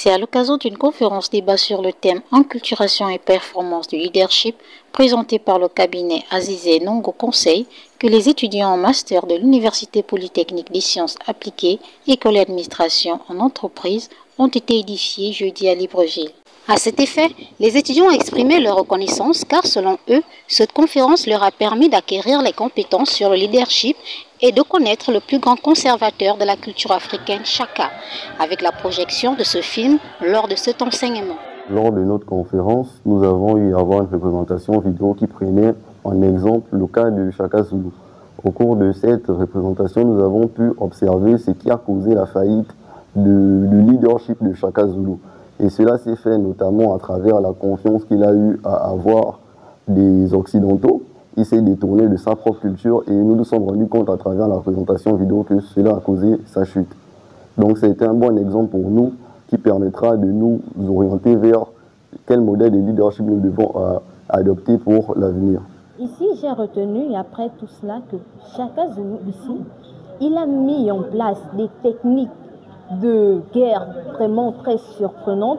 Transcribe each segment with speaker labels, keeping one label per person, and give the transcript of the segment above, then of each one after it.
Speaker 1: C'est à l'occasion d'une conférence débat sur le thème Enculturation et performance du leadership présentée par le cabinet Azizé Nongo Conseil que les étudiants en master de l'Université polytechnique des sciences appliquées, école et administration en entreprise ont été édifiés jeudi à Libreville. À cet effet, les étudiants ont exprimé leur reconnaissance car selon eux, cette conférence leur a permis d'acquérir les compétences sur le leadership et de connaître le plus grand conservateur de la culture africaine, Chaka, avec la projection de ce film lors de cet enseignement.
Speaker 2: Lors de notre conférence, nous avons eu à avoir une représentation vidéo qui prenait en exemple le cas de Chaka Zulu. Au cours de cette représentation, nous avons pu observer ce qui a causé la faillite du leadership de Chaka Zulu. Et cela s'est fait notamment à travers la confiance qu'il a eu à avoir des Occidentaux. Il s'est détourné de sa propre culture et nous nous sommes rendus compte à travers la présentation vidéo que cela a causé sa chute. Donc c'était un bon exemple pour nous qui permettra de nous orienter vers quel modèle de leadership nous devons adopter pour l'avenir.
Speaker 3: Ici, j'ai retenu, après tout cela, que Chaka Zulu, ici, il a mis en place des techniques de guerre vraiment très surprenantes.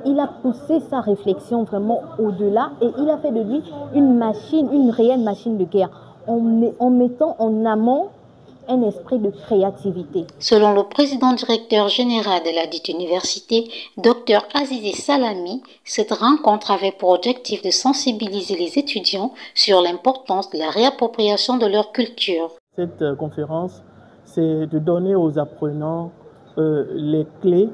Speaker 3: Il a poussé sa réflexion vraiment au-delà et il a fait de lui une machine, une réelle machine de guerre, en mettant en amont un esprit de créativité.
Speaker 1: Selon le président directeur général de la dite université, Dr Azizé Salami, cette rencontre avait pour objectif de sensibiliser les étudiants sur l'importance de la réappropriation de leur culture.
Speaker 4: Cette conférence, c'est de donner aux apprenants les clés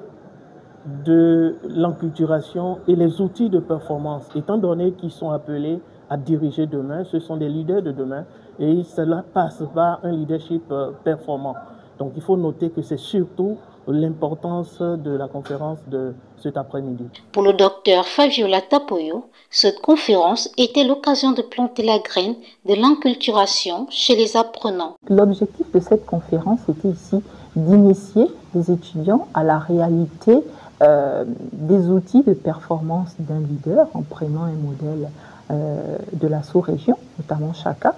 Speaker 4: de l'enculturation et les outils de performance, étant donné qu'ils sont appelés à diriger demain, ce sont des leaders de demain et cela passe par un leadership performant. Donc il faut noter que c'est surtout l'importance de la conférence de cet après-midi.
Speaker 1: Pour le docteur Fabiola Tapoyo, cette conférence était l'occasion de planter la graine de l'enculturation chez les apprenants.
Speaker 5: L'objectif de cette conférence était ici d'initier les étudiants à la réalité des outils de performance d'un leader en prenant un modèle de la sous-région, notamment Chaka,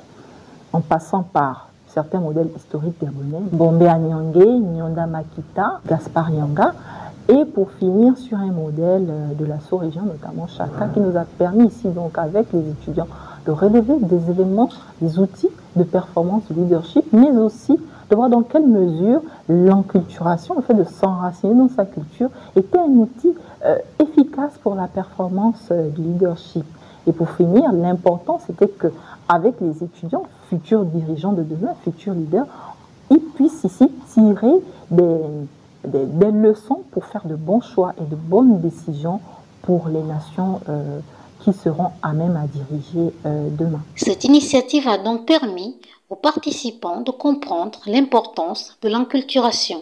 Speaker 5: en passant par certains modèles historiques gabonais, Bombé Anyangé, Nyonda Makita, Gaspard Yanga, et pour finir sur un modèle de la sous-région, notamment Chaka, qui nous a permis ici donc avec les étudiants de relever des éléments, des outils de performance du leadership, mais aussi de voir dans quelle mesure l'enculturation, le fait de s'enraciner dans sa culture, était un outil efficace pour la performance du leadership. Et pour finir, l'important c'était qu'avec les étudiants, futurs dirigeants de demain, futurs leaders, ils puissent ici tirer des leçons pour faire de bons choix et de bonnes décisions pour les nations qui seront à même à diriger demain.
Speaker 1: Cette initiative a donc permis aux participants de comprendre l'importance de l'enculturation.